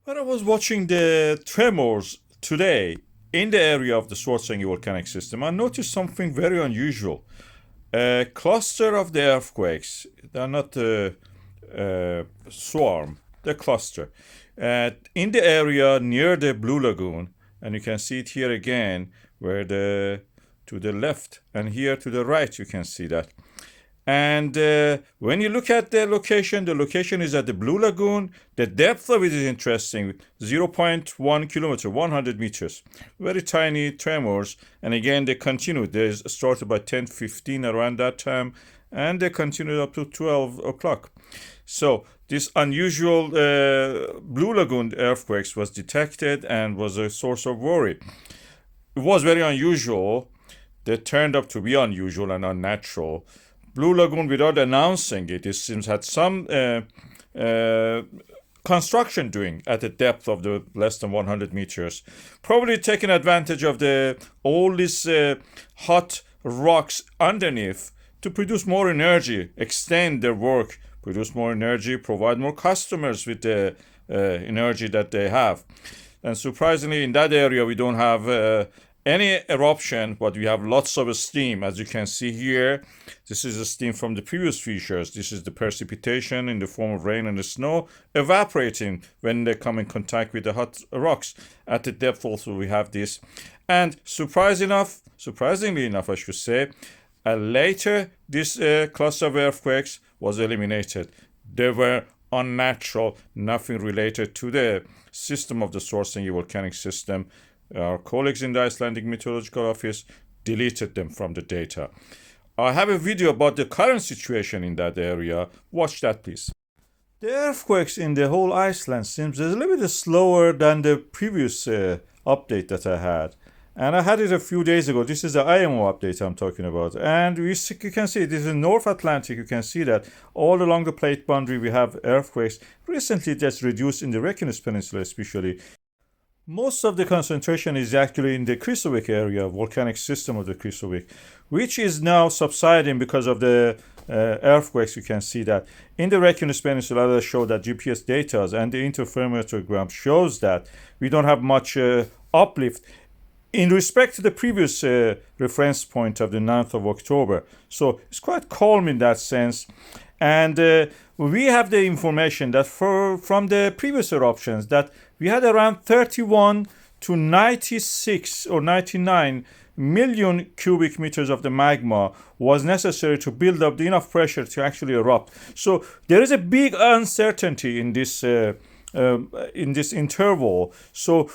When I was watching the tremors today in the area of the Svartsengi volcanic system, I noticed something very unusual. A cluster of the earthquakes, they're not a swarm, they're cluster. In the area near the Blue Lagoon, and you can see it here again, where to the left and here to the right, you can see that. And when you look at the location is at the Blue Lagoon. The depth of it is interesting, 0.1 kilometer, 100 meters. Very tiny tremors. And again, they continued. They started by 10:15 around that time, and they continued up to 12 o'clock. So this unusual Blue Lagoon earthquakes was detected and was a source of worry. It was very unusual. They turned up to be unusual and unnatural. Blue Lagoon, without announcing it seems had some construction doing at a depth of the less than 100 meters, probably taking advantage of all these hot rocks underneath to produce more energy, extend their work, produce more energy, provide more customers with the energy that they have. And surprisingly, in that area, we don't have any eruption, but we have lots of steam. As you can see here, this is the steam from the previous features. This is the precipitation in the form of rain and the snow evaporating when they come in contact with the hot rocks. At the depth also we have this. And surprisingly enough, I should say, later this cluster of earthquakes was eliminated. They were unnatural, nothing related to the system of the Svartsengi volcanic system. Our colleagues in the Icelandic Meteorological Office deleted them from the data. I have a video about the current situation in that area. Watch that, please. The earthquakes in the whole Iceland seems a little bit slower than the previous update that I had. And I had it a few days ago. This is the IMO update I'm talking about. And you can see this is North Atlantic. You can see that all along the plate boundary we have earthquakes. Recently that's reduced in the Reykjanes Peninsula especially. Most of the concentration is actually in the Krýsuvík area, volcanic system of the Krýsuvík, which is now subsiding because of the earthquakes. You can see that in the Reykjanes Peninsula. I show that GPS data and the interferometer shows that we don't have much uplift in respect to the previous reference point of the 9th of October. So it's quite calm in that sense. And we have the information that from the previous eruptions that we had around 31 to 96 or 99 million cubic meters of the magma was necessary to build up enough pressure to actually erupt. So there is a big uncertainty in this interval. So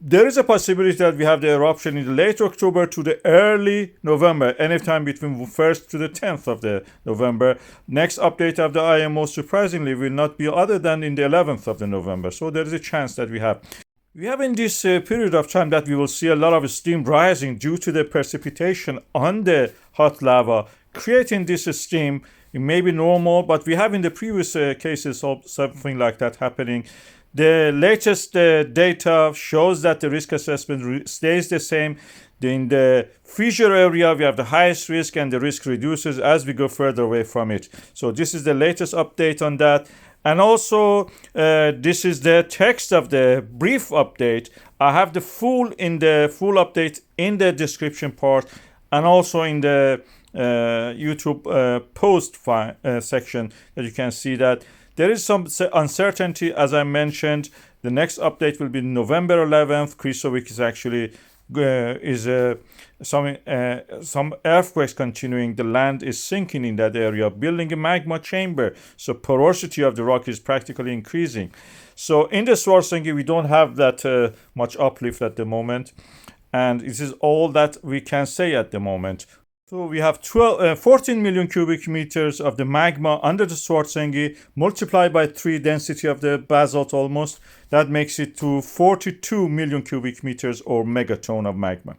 there is a possibility that we have the eruption in the late October to the early November, anytime between 1st to the 10th of the November. Next update of the IMO, surprisingly, will not be other than in the 11th of the November. So there is a chance that we have in this period of time that we will see a lot of steam rising due to the precipitation on the hot lava, creating this steam. It may be normal, but we have in the previous cases something like that happening. The latest data shows that the risk assessment stays the same. In the fissure area, we have the highest risk, and the risk reduces as we go further away from it. So this is the latest update on that. And also, this is the text of the brief update. I have the full update in the description part, and also in the YouTube post section, that you can see that there is some uncertainty. As I mentioned, the next update will be November 11th. Krýsuvík is actually some earthquakes continuing. The land is sinking in that area, building a magma chamber. So porosity of the rock is practically increasing. So in the Svartsengi, we don't have that much uplift at the moment. And this is all that we can say at the moment. So we have 14 million cubic meters of the magma under the Svartsengi, multiplied by 3 density of the basalt almost. That makes it to 42 million cubic meters or megaton of magma.